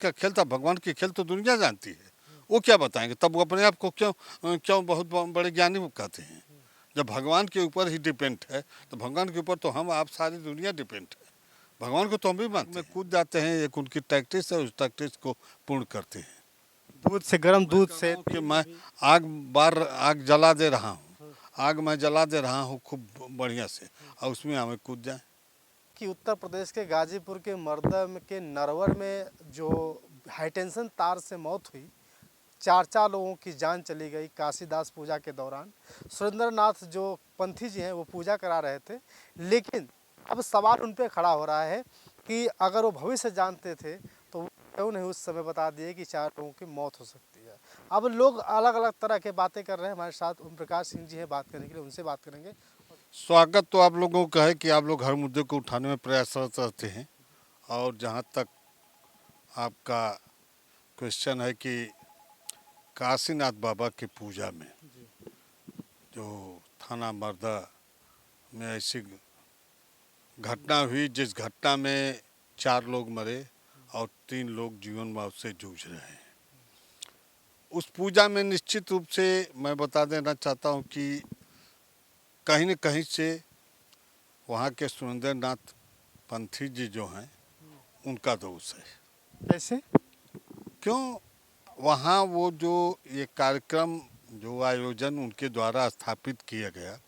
का खेल था, भगवान के खेल तो दुनिया जानती है, वो क्या बताएंगे? तब वो अपने आप को क्यों क्यों बहुत बड़े ज्ञानी कहते हैं? जब भगवान के ऊपर ही डिपेंड है तो भगवान के ऊपर तो हम आप सारी दुनिया डिपेंड है। भगवान को तो हम भी मानते हैं। कूद जाते हैं, एक उनकी प्रैक्टिस है, उस प्रैक्टिस को पूर्ण करते हैं। दूध से गर्म दूध से कि मैं आग आग जला दे रहा हूँ, आग मैं जला दे रहा हूँ खूब बढ़िया से, और उसमें हमें कूद जाए। कि उत्तर प्रदेश के गाजीपुर के मर्दा के नरवर में जो हाईटेंशन तार से मौत हुई, चार लोगों की जान चली गई काशीदास पूजा के दौरान। सुरेंद्रनाथ जो पंथी जी हैं वो पूजा करा रहे थे, लेकिन अब सवाल उन पर खड़ा हो रहा है कि अगर वो भविष्य जानते थे तो क्यों नहीं उस समय बता दिए कि 4 लोगों की मौत हो सकती है। अब लोग अलग अलग तरह के बातें कर रहे हैं। हमारे साथ ओम प्रकाश सिंह जी हैं बात करने के लिए, उनसे बात करेंगे। स्वागत तो आप लोगों का है कि आप लोग हर मुद्दे को उठाने में प्रयासरत रहते हैं। और जहाँ तक आपका क्वेश्चन है कि काशीनाथ बाबा की पूजा में जो थाना मर्दा में ऐसी घटना हुई जिस घटना में 4 लोग मरे और 3 लोग जीवन मौत से जूझ रहे हैं, उस पूजा में निश्चित रूप से मैं बता देना चाहता हूँ कि कहीं न कहीं से वहाँ के सुरेंद्रनाथ पंथी जी जो हैं उनका दोष है। कैसे? क्यों? वहाँ वो जो ये कार्यक्रम जो आयोजन उनके द्वारा स्थापित किया गया,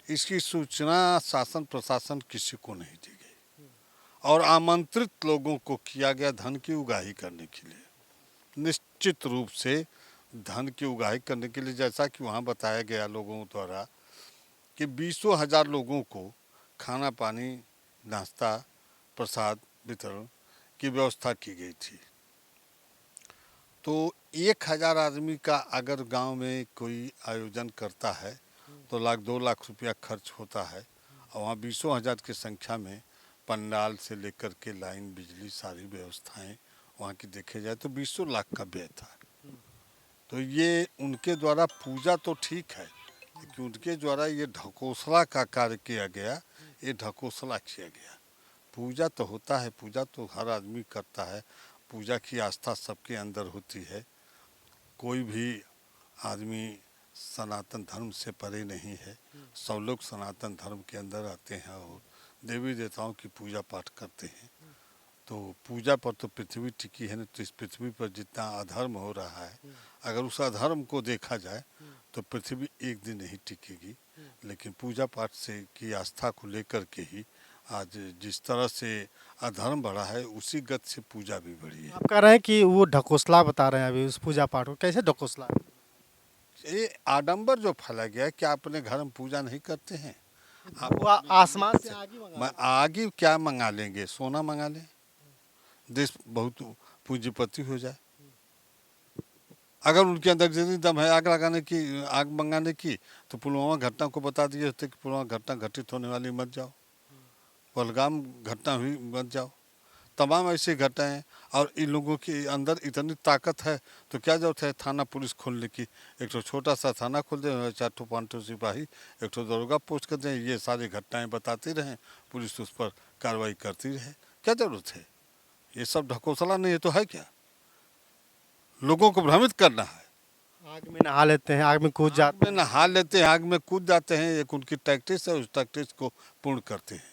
इसकी सूचना शासन प्रशासन किसी को नहीं दी गई और आमंत्रित लोगों को किया गया धन की उगाही करने के लिए। निश्चित रूप से धन की उगाही करने के लिए, जैसा कि वहाँ बताया गया लोगों द्वारा कि 20,000 लोगों को खाना पानी नाश्ता प्रसाद वितरण की व्यवस्था की गई थी। तो 1,000 आदमी का अगर गांव में कोई आयोजन करता है तो 2 लाख रुपया खर्च होता है, और वहाँ 20,000 की संख्या में पंडाल से लेकर के लाइन बिजली सारी व्यवस्थाएं वहाँ की देखे जाए तो 20 लाख का व्यय था। तो ये उनके द्वारा पूजा तो ठीक है, लेकिन उनके द्वारा ये ढकोसला का कार्य किया गया, ये ढकोसला किया गया। पूजा तो होता है, पूजा तो हर आदमी करता है, पूजा की आस्था सबके अंदर होती है। कोई भी आदमी सनातन धर्म से परे नहीं है, सब लोग सनातन धर्म के अंदर आते हैं और देवी देवताओं की पूजा पाठ करते हैं। तो पूजा पर तो पृथ्वी टिकी है ना, तो इस पृथ्वी पर जितना अधर्म हो रहा है, अगर उस अधर्म को देखा जाए तो पृथ्वी एक दिन नहीं टिकेगी। लेकिन पूजा पाठ से की आस्था को लेकर के ही आज जिस तरह से अधर्म बढ़ा है, उसी गति से पूजा भी बढ़ी है। आप कह रहे हैं कि वो ढकोसला बता रहे हैं अभी उस पूजा पाठ को, कैसे ढकोसला? ये आडंबर जो फैला गया है कि आप अपने घर में पूजा नहीं करते हैं, आप वो आसमान से आग ही मंगा आग ही क्या मंगा लेंगे, सोना मंगा लें, देश बहुत पूंजीपति हो जाए। अगर उनके अंदर जितनी दम है आग लगाने की, आग मंगाने की, तो पुलवामा घटना को बता दिए होते कि पुलवामा घटना घटित होने वाली, मत जाओ। पहलगाम घटना हुई, मत जाओ। तमाम ऐसी घटनाएं, और इन लोगों के अंदर इतनी ताकत है तो क्या जरूरत है थाना पुलिस खोलने की? एक तो छोटा सा थाना खोल दें, 4-5 सिपाही, एक तो दरोगा पोस्ट कर दें, ये सारी घटनाएं बताती रहें, पुलिस उस पर कार्रवाई करती रहे। क्या जरूरत है? ये सब ढकोसला नहीं है तो है क्या? लोगों को भ्रमित करना है। आग में नहा लेते हैं, आग में कूद जाते में नहा लेते हैं, आग में कूद जाते हैं, एक उनकी प्रैक्टिस है, उस प्रैक्टिस को पूर्ण करते हैं। हैं।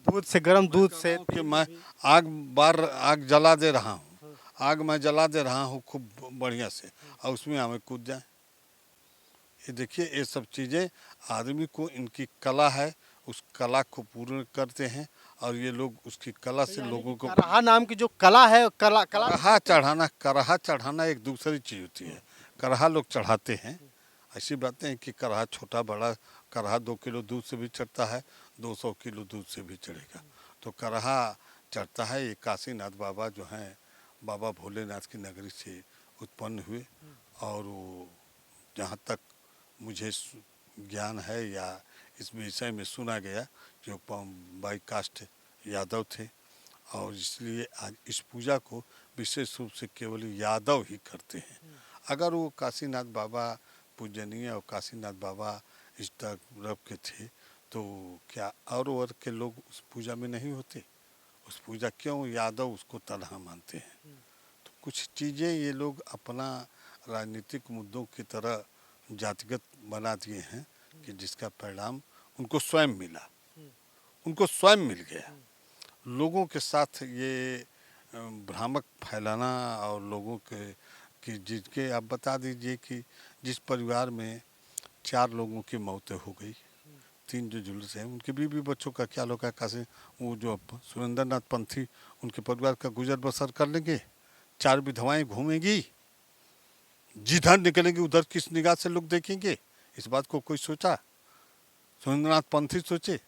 दूध से गर्म दूध से कि मैं आग जला दे रहा हूँ, आग मैं जला दे रहा हूँ खूब बढ़िया से, और उसमें हमें कूद जाए। ये देखिए, ये सब चीज़ें आदमी को, इनकी कला है, उस कला को पूर्ण करते हैं, और ये लोग उसकी कला से लोगों को करहा नाम की जो कला है, कला करहा चढ़ाना एक दूसरी चीज़ होती है। करहा लोग चढ़ाते हैं, ऐसी बातें हैं कि करहा छोटा बड़ा, करहा 2 किलो दूध से भी चढ़ता है, 200 किलो दूध से भी चढ़ेगा। तो करहा चढ़ता है। ये काशीनाथ बाबा जो हैं, बाबा भोलेनाथ की नगरी से उत्पन्न हुए, और वो जहाँ तक मुझे ज्ञान है या इस विषय में सुना गया कि वो बाई कास्ट यादव थे, और इसलिए आज इस पूजा को विशेष रूप से केवल यादव ही करते हैं। अगर वो काशीनाथ बाबा पूजनीय और काशीनाथ बाबा इस तरफ के थे तो क्या और वर्ग के लोग उस पूजा में नहीं होते? उस पूजा क्यों यादव उसको तनहा मानते हैं? कुछ चीज़ें ये लोग अपना राजनीतिक मुद्दों की तरह जातिगत बना दिए हैं कि जिसका परिणाम उनको स्वयं मिला, उनको स्वयं मिल गया। लोगों के साथ ये भ्रामक फैलाना और लोगों के कि जिसके आप बता दीजिए कि जिस परिवार में 4 लोगों की मौतें हो गई, 3 जो जुलूस हैं उनके बीवी बच्चों का क्या होगा, कैसे वो जो सुरेंद्र नाथ पंथी उनके परिवार का गुजर बसर कर लेंगे। 4 विधवाएं घूमेंगी, जिधर निकलेंगी उधर किस निगाह से लोग देखेंगे, इस बात को कोई सोचा? सुरेंद्र नाथ पंथी सोचे?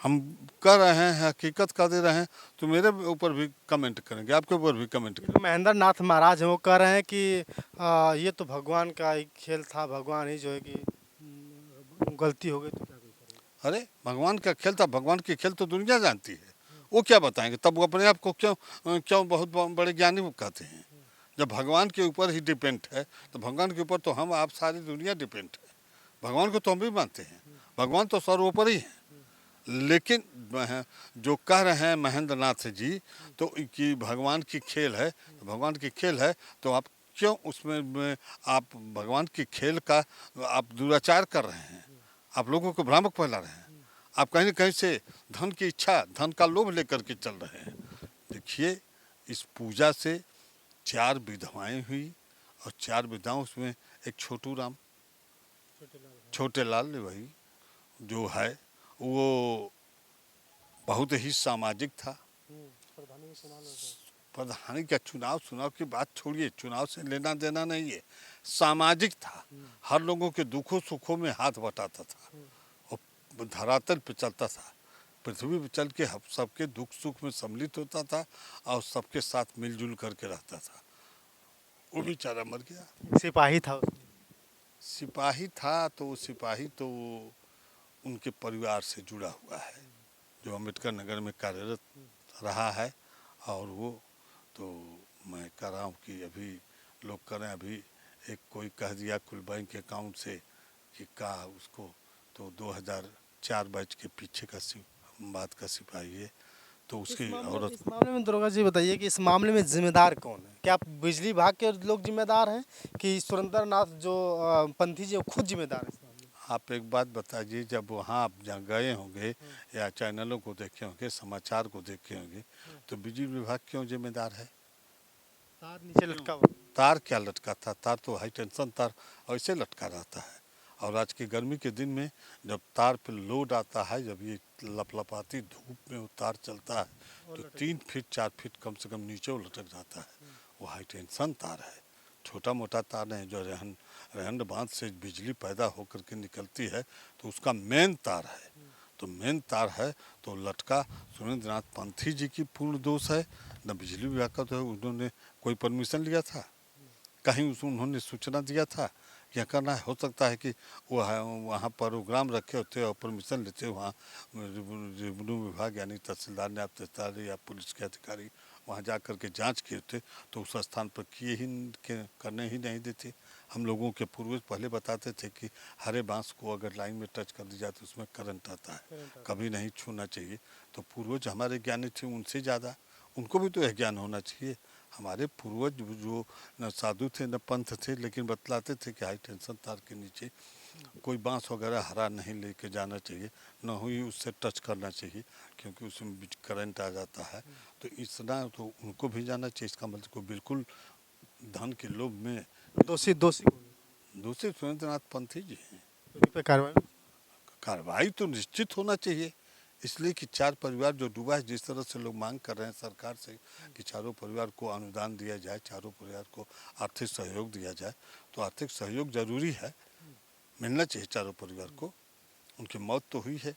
हम कर रहे हैं, हकीकत कर दे रहे हैं, तो मेरे ऊपर भी कमेंट करेंगे, आपके ऊपर भी कमेंट करेंगे। जो महेंद्र नाथ महाराज हैं वो कह रहे हैं कि ये तो भगवान का एक खेल था, भगवान ही जो है कि गलती हो गई तो क्या कोई करेगा। अरे भगवान का खेल था, भगवान के खेल तो दुनिया जानती है, वो क्या बताएंगे? तब वो अपने आप को क्यों क्यों बहुत बड़े ज्ञानी वो कहते हैं? जब भगवान के ऊपर ही डिपेंड है तो भगवान के ऊपर तो हम आप सारी दुनिया डिपेंड है। भगवान को तो हम भी मानते हैं, भगवान तो सर्वोपरि है। लेकिन जो कह रहे हैं महेंद्र नाथ जी तो कि भगवान की खेल है, तो भगवान की खेल है तो आप क्यों उसमें आप भगवान की खेल का आप दुराचार कर रहे हैं, आप लोगों को भ्रामक फैला रहे हैं, आप कहीं न कहीं से धन की इच्छा, धन का लोभ लेकर के चल रहे हैं। देखिए, इस पूजा से 4 विधवाएं हुई और 4 विधवाओं उसमें एक छोटू राम, छोटे लाल वही जो है वो बहुत ही सामाजिक था। प्रधानी का चुनाव की बात छोड़िए, चुनाव से लेना देना नहीं है, सामाजिक था। हर लोगों के दुखों सुखों में हाथ बटाता था और धरातल पे चलता था, पृथ्वी पे चल के सबके दुख सुख में सम्मिलित होता था और सबके साथ मिलजुल करके रहता था। वो बेचारा मर गया। सिपाही था उसमें। सिपाही था तो वो सिपाही तो उनके परिवार से जुड़ा हुआ है जो अम्बेडकर नगर में कार्यरत रहा है। और वो तो मैं कह रहा हूँ कि अभी लोग करें, अभी एक कोई कह दिया कुल बैंक अकाउंट से कि कहा उसको, तो 2004 बैच के पीछे का बात का सिपाही है तो उसकी औरत। इस मामले में दुर्गा जी बताइए कि इस मामले में जिम्मेदार कौन है? क्या बिजली विभाग के लोग जिम्मेदार हैं कि सुरेंद्र नाथ जो पंथी जी वो खुद जिम्मेदार है इस मामले में? आप एक बात बताइए, जब वहाँ आप जहाँ गए होंगे या चैनलों को देखे होंगे, समाचार को देखे होंगे, तो बिजली विभाग क्यों जिम्मेदार है? तार नीचे लटका हुआ। तार क्या लटका था? तार तो हाई टेंशन तार ऐसे लटका रहता है। और आज की गर्मी के दिन में जब तार पे लोड आता है, जब ये लपलपाती धूप में वो तार चलता है तो 3 फीट 4 फीट कम से कम नीचे वो लटक जाता है। वो हाई टेंशन तार है, छोटा मोटा तार नहीं जो रहन बांध से बिजली पैदा होकर के निकलती है, तो उसका मेन तार है। तो मेन तार है तो लटका। सुरेंद्र नाथ पंथी जी की पूर्ण दोष है, न बिजली विभाग का। तो उन्होंने कोई परमिशन लिया था? कहीं उन्होंने सूचना दिया था? क्या करना है? हो सकता है कि वो वहाँ प्रोग्राम रखे होते और परमिशन लेते वहाँ रेवेन्यू विभाग यानी तहसीलदार नायब तहसीलदार या पुलिस के अधिकारी वहाँ जा कर के जाँच किए होते तो उस स्थान पर किए ही करने ही नहीं देते। हम लोगों के पूर्वज पहले बताते थे कि हरे बांस को अगर लाइन में टच कर दी जाए तो उसमें करंट आता है, कभी नहीं छूना चाहिए। तो पूर्वज हमारे ज्ञानी थे उनसे ज़्यादा, उनको भी तो यह ज्ञान होना चाहिए। हमारे पूर्वज जो न साधु थे न पंथ थे, लेकिन बतलाते थे कि हाई टेंशन तार के नीचे कोई बांस वगैरह हरा नहीं लेके जाना चाहिए, न ही उससे टच करना चाहिए क्योंकि उसमें करंट आ जाता है। तो इतना तो उनको भी जाना चाहिए। इसका मतलब कोई बिल्कुल धन के लोभ में दोषी दोषी कौन है? दूसरे सुरेंद्र नाथ पंथी जी हैं। तो इन पे कार्रवाई। कार्रवाई तो निश्चित होना चाहिए, इसलिए कि 4 परिवार जो डूबा है, जिस तरह से लोग मांग कर रहे हैं सरकार से कि चारों परिवार को अनुदान दिया जाए, चारों परिवार को आर्थिक सहयोग दिया जाए, तो आर्थिक सहयोग ज़रूरी है, मिलना चाहिए चारों परिवार को। उनकी मौत तो हुई है,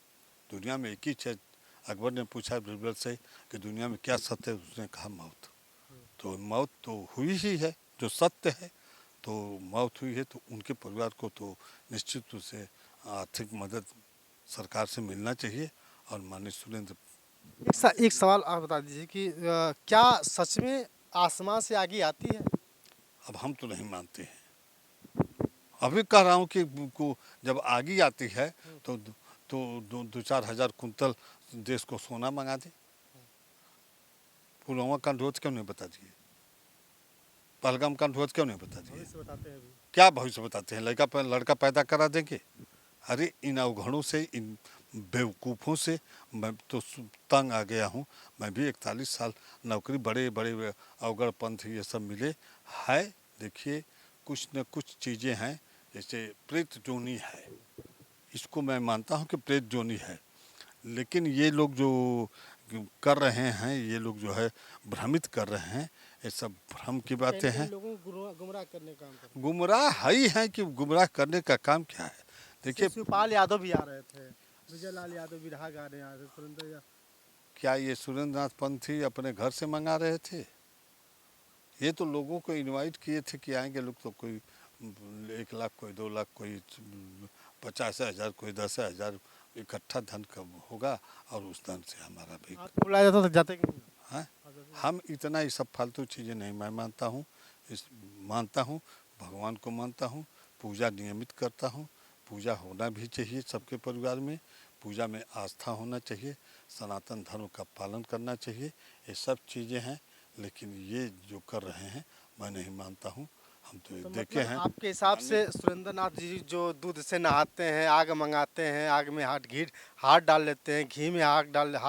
दुनिया में एक ही चीज़। अकबर ने पूछा बीरबल से कि दुनिया में क्या सत्य है, उसने कहा मौत। तो मौत तो हुई ही है, जो सत्य है, तो मौत हुई है। तो उनके परिवार को तो निश्चित रूप से आर्थिक मदद सरकार से मिलना चाहिए। और माननीय सुरेंद्र, एक सवाल आप बता दीजिए कि क्या सच में आसमान से आगी आती है? अब हम तो नहीं मानते हैं। अभी कह रहा हूँ कि को जब आगी आती है तो 2-4 हज़ार कुंतल देश को सोना मंगा दे। पुलवामा कांड हुआ तो क्यों नहीं बता दिए? पहलगाम कांड हुआ तो क्यों नहीं बता दिए? भविष्य बताते हैं अभी। क्या भविष्य बताते हैं? लड़का पैदा करा देंगे? अरे इन अवघड़ों से, इन बेवकूफ़ों से मैं तो तंग आ गया हूँ। मैं भी 41 साल नौकरी, बड़े बड़े अवगढ़ पंथ ये सब मिले है। देखिए कुछ न कुछ चीज़ें हैं, जैसे प्रेत जोनी है, इसको मैं मानता हूँ कि प्रेत जोनी है, लेकिन ये लोग जो कर रहे हैं, ये लोग जो है भ्रमित कर रहे हैं, ये सब भ्रम की बातें हैं। लोगों को गुमराह करने का काम कर रहे गुमराह ही हैं कि गुमराह करने का काम क्या है? हैं। देखिए शिवपाल यादव भी आ रहे थे, विजय लाल यादव भी रहा गाने आ रहे थे, सुरेंद्र क्या ये सुरेंद्र नाथ पंथी अपने घर से मंगा रहे थे? ये तो लोगों को इनवाइट किए थे कि आएंगे लोग, तो कोई 1 लाख, कोई 2 लाख, कोई 50,000, कोई 10,000 इकट्ठा धन कब होगा, और उस धन से हमारा भी आपको बुलाया जाता तो जाते कि नहीं? है। हम इतना ये सब फालतू चीज़ें नहीं मैं मानता हूँ। मानता हूँ, भगवान को मानता हूँ, पूजा नियमित करता हूँ। पूजा होना भी चाहिए सबके परिवार में, पूजा में आस्था होना चाहिए, सनातन धर्म का पालन करना चाहिए, ये सब चीज़ें हैं। लेकिन ये जो कर रहे हैं मैं नहीं मानता हूँ। हम तो तो देखे मतलब हैं। आपके हिसाब से सुरेंद्र नाथ जी जो दूध से नहाते हैं, आग मंगाते हैं, आग में हाथ डाल लेते हैं, घी में हाथ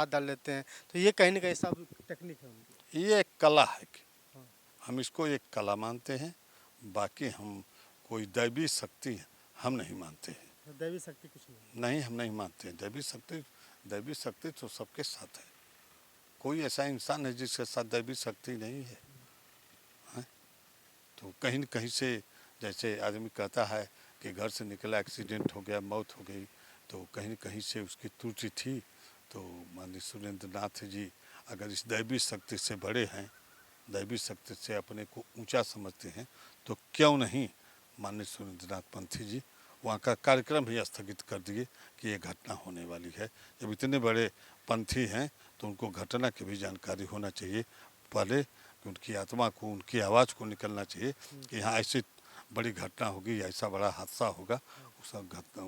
डाल लेते हैं, तो ये कहीं ना कहीं सब टेक्निक है उनकी। ये एक कला है कि हाँ। हम इसको एक कला मानते हैं। बाकी हम कोई दैवी शक्ति हम नहीं मानते हैं। दैवी शक्ति कुछ नहीं। नहीं, हम नहीं मानते हैं दैवी शक्ति तो सबके साथ है। कोई ऐसा इंसान है जिसके साथ दैवी शक्ति नहीं है, हैं? तो कहीं न कहीं से, जैसे आदमी कहता है कि घर से निकला, एक्सीडेंट हो गया, मौत हो गई, तो कहीं न कहीं से उसकी त्रुटि थी। तो माननीय सुरेंद्र नाथ जी अगर इस दैवी शक्ति से बड़े हैं, दैवी शक्ति से अपने को ऊंचा समझते हैं, तो क्यों नहीं माननीय सुरेंद्रनाथ पंथी जी वहाँ का कार्यक्रम ही स्थगित कर दिए कि ये घटना होने वाली है। जब इतने बड़े पंथी हैं तो उनको घटना की भी जानकारी होना चाहिए पहले, कि उनकी आत्मा को, उनकी आवाज़ को निकलना चाहिए कि हाँ ऐसी बड़ी घटना होगी, ऐसा बड़ा हादसा होगा। उस सब घटना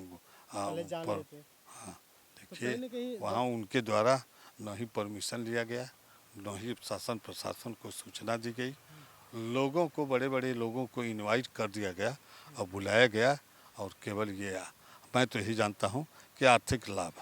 पहले जान पर लेते हैं। हाँ तो कहीं देखिए ना कहीं वहाँ उनके द्वारा न ही परमिशन लिया गया, न ही शासन प्रशासन को सूचना दी गई। लोगों को, बड़े बड़े लोगों को इनवाइट कर दिया गया और बुलाया गया, और केवल ये मैं तो यही जानता हूँ कि आर्थिक लाभ।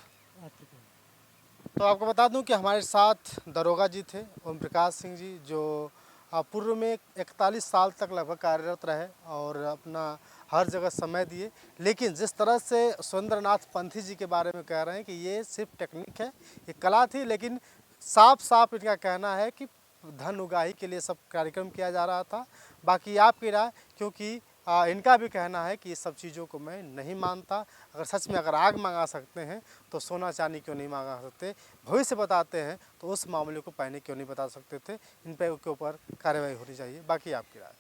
तो आपको बता दूं कि हमारे साथ दरोगा जी थे, ओम प्रकाश सिंह जी, जो पूर्व में 41 साल तक लगभग कार्यरत रहे और अपना हर जगह समय दिए। लेकिन जिस तरह से सुरेंद्र नाथ पंथी जी के बारे में कह रहे हैं कि ये सिर्फ टेक्निक है, ये कला थी, लेकिन साफ साफ इनका कहना है कि धन उगाही के लिए सब कार्यक्रम किया जा रहा था। बाकी आपकी राय, क्योंकि इनका भी कहना है कि इस सब चीज़ों को मैं नहीं मानता। अगर सच में अगर आग मंगा सकते हैं तो सोना चांदी क्यों नहीं मंगा सकते? भविष्य बताते हैं तो उस मामले को पहले क्यों नहीं बता सकते थे? इन पे के ऊपर कार्रवाई होनी चाहिए। बाकी आपकी राय।